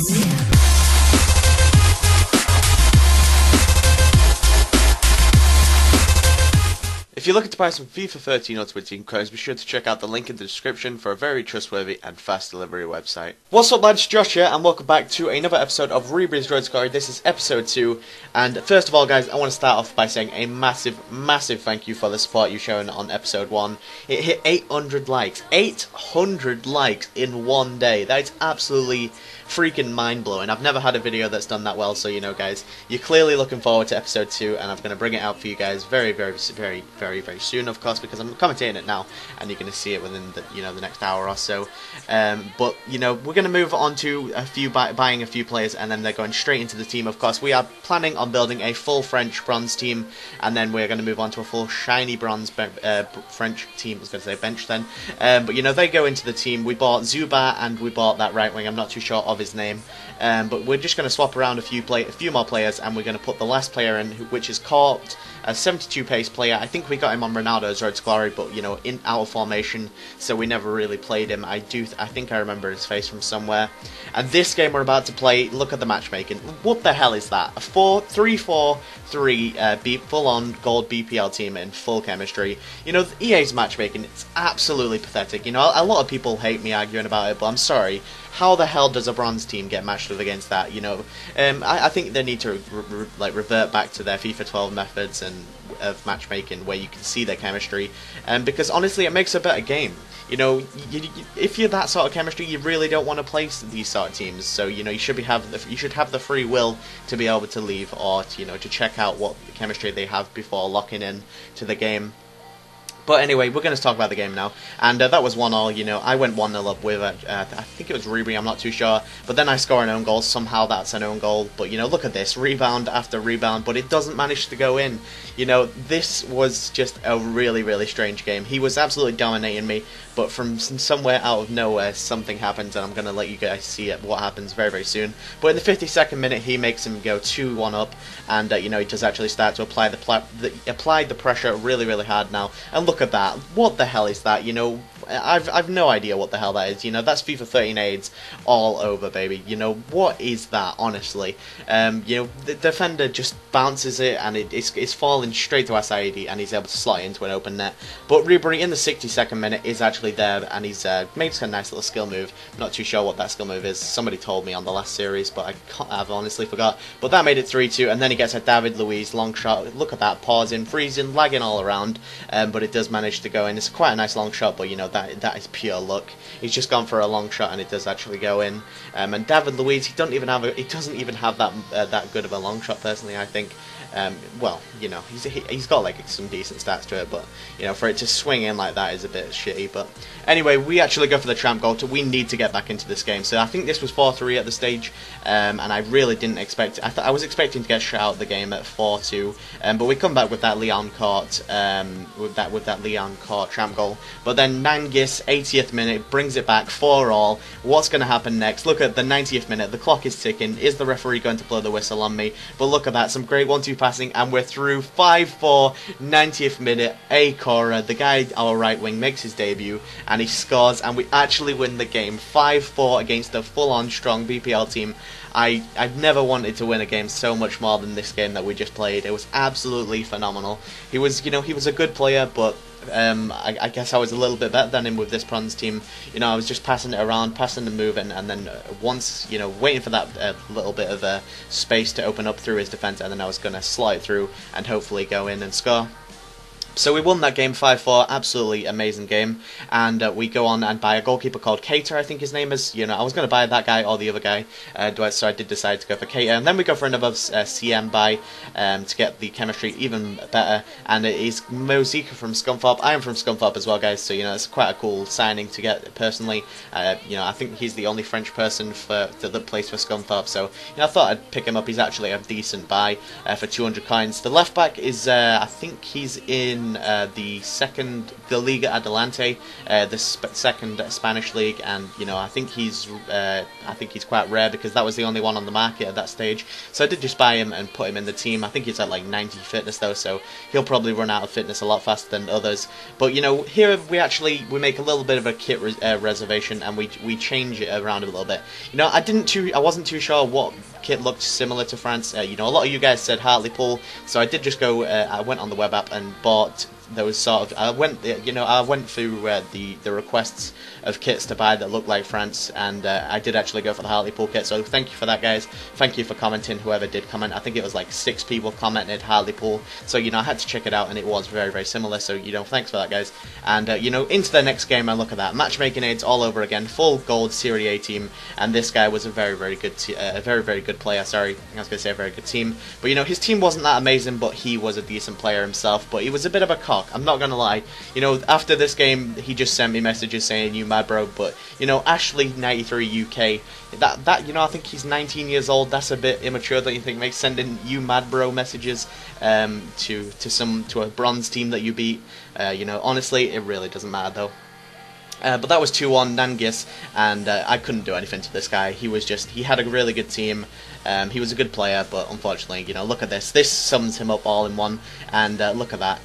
If you're looking to buy some FIFA 13 Ultimate Team codes, be sure to check out the link in the description for a very trustworthy and fast delivery website. What's up lads, Josh here, and welcome back to another episode of Ribery's Road Scorer. This is episode 2, and first of all guys, I want to start off by saying a massive thank you for the support you've shown on episode 1. It hit 800 likes. 800 likes in one day. That is absolutely freaking mind-blowing. I've never had a video that's done that well, so you know guys, you're clearly looking forward to episode 2, and I'm going to bring it out for you guys very soon, of course, because I'm commentating it now, and you're going to see it within the next hour or so. But we're going to move on to buying a few players, and then they're going straight into the team. Of course, we are planning on building a full French bronze team, and then we're going to move on to a full shiny bronze French team. I was going to say bench then, but they go into the team. We bought Zuba and we bought that right wing. I'm not too sure of his name, but we're just going to swap around a few more players, and we're going to put the last player in, which is caught. A 72 pace player. I think we got him on Ronaldo's Road to Glory, but in out of formation, so we never really played him. I think I remember his face from somewhere. And this game we're about to play, look at the matchmaking. What the hell is that? A 3-4-3 full-on gold BPL team in full chemistry. EA's matchmaking, it's absolutely pathetic. A lot of people hate me arguing about it, but I'm sorry. How the hell does a bronze team get matched up against that? I think they need to revert back to their FIFA 12 methods and of matchmaking, where you can see their chemistry, because honestly, it makes a better game. If you're that sort of chemistry, you really don't want to play these sort of teams. So you should have the free will to be able to leave, or to check out what chemistry they have before locking in to the game. But anyway, we're going to talk about the game now, and that was 1-1. I went 1-0 up with, I think it was Ribery, I'm not too sure, but then I score an own goal. Somehow that's an own goal, but look at this, rebound after rebound, but it doesn't manage to go in. This was just a really strange game. He was absolutely dominating me, but from somewhere out of nowhere, something happens, and I'm going to let you guys see what happens very soon. But in the 52nd minute, he makes him go 2-1 up, and he does actually start to apply the pressure really hard now. And look at that. What the hell is that? I've no idea what the hell that is. That's FIFA 13 AIDS all over, baby. What is that, honestly? The defender just bounces it, and it's falling straight to Asaidi, and he's able to slot it into an open net. But Ribery in the 62nd minute is actually there, and he's made a nice little skill move. I'm not too sure what that skill move is. Somebody told me on the last series, but I've honestly forgot. But that made it 3-2, and then he gets a David Luiz long shot. Look at that, pausing, freezing, lagging all around, but it does manage to go in. It's quite a nice long shot, but that is pure luck. He's just gone for a long shot, and it does actually go in. And David Luiz, he doesn't even have that good of a long shot. Personally, I think. Well, he's got some decent stats to it, but for it to swing in like that is a bit shitty. But anyway, we actually go for the tramp goal. We need to get back into this game. So I think this was 4-3 at the stage, and I really didn't expect. I was expecting to get shut out of the game at 4-2, but we come back with that Leon Court, tramp goal. But then Nangis, 80th minute, brings it back 4-all. What's going to happen next? Look at the 90th minute. The clock is ticking. Is the referee going to blow the whistle on me? But look at that. Some great 1-2 passing, and we're through. 5-4, 90th minute. Cora, the guy, our right wing, makes his debut, and he scores, and we actually win the game 5-4 against a full-on strong BPL team. I've never wanted to win a game so much more than this game that we just played. It was absolutely phenomenal. He was a good player, but I guess I was a little bit better than him with this bronze team. I was just passing it around, passing and moving, and then once, waiting for that little bit of space to open up through his defence, and then I was going to slide through and hopefully go in and score. So we won that game 5-4, absolutely amazing game, and we go on and buy a goalkeeper called Cater, I think his name is. I was going to buy that guy or the other guy, so I did decide to go for Cater, and then we go for another CM buy to get the chemistry even better, and it is Mozika from Scunthorpe. I am from Scunthorpe as well, guys, so it's quite a cool signing to get personally. I think he's the only French person that plays for Scunthorpe, so I thought I'd pick him up. He's actually a decent buy for 200 coins. The left back is, I think he's in in the Liga Adelante, the second Spanish league, and I think he's quite rare because that was the only one on the market at that stage. So I did just buy him and put him in the team. I think he's at like 90 fitness though, so he'll probably run out of fitness a lot faster than others. But here we make a little bit of a kit reservation, and we change it around a little bit. I wasn't too sure what kit looked similar to France. A lot of you guys said Hartlepool, so I did just go. I went on the web app and bought those sort of. I went through the requests of kits to buy that look like France, and I did actually go for the Hartlepool kit. So thank you for that, guys. Thank you for commenting. Whoever did comment, I think it was like 6 people commented Hartlepool. So I had to check it out, and it was very, very similar. So thanks for that, guys. And into the next game, I look at that matchmaking aids all over again, full gold Serie A team, and this guy was a very, very good, very good player. Sorry, I was going to say a very good team, but his team wasn't that amazing, but he was a decent player himself. But he was a bit of a cock. I'm not gonna lie. After this game, he just sent me messages saying "you mad, bro." But Ashley93 UK, that I think he's 19 years old. That's a bit immature, don't you think? Make sending "you mad, bro" messages to a bronze team that you beat. Honestly, it really doesn't matter though. But that was 2-1 Nangis, and I couldn't do anything to this guy. He had a really good team. He was a good player, but unfortunately, look at this. This sums him up all in one, and look at that.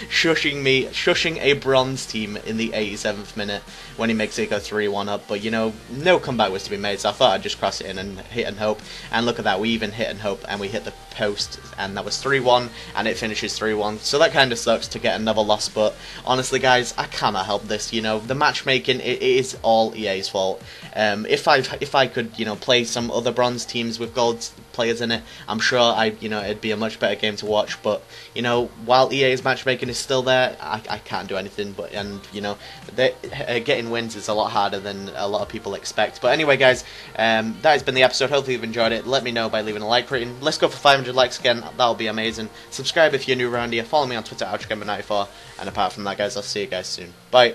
Shushing a bronze team in the 87th minute when he makes it go 3-1 up. But, no comeback was to be made, so I thought I'd just cross it in and hit and hope. And look at that, we even hit and hope, and we hit the post, and that was 3-1, and it finishes 3-1. So that kind of sucks to get another loss, but honestly, guys, I cannot help this. The matchmaking, it is all EA's fault. If I could, play some other bronze teams with gold players in it, I'm sure it'd be a much better game to watch. But while EA's matchmaking is still there, I can't do anything. But getting wins is a lot harder than a lot of people expect. But anyway, guys, that has been the episode. Hopefully you've enjoyed it. Let me know by leaving a like rating. Let's go for 500 likes again. That'll be amazing. Subscribe if you're new around here. Follow me on Twitter, OutRoGamer94. And apart from that, guys, I'll see you guys soon. Bye.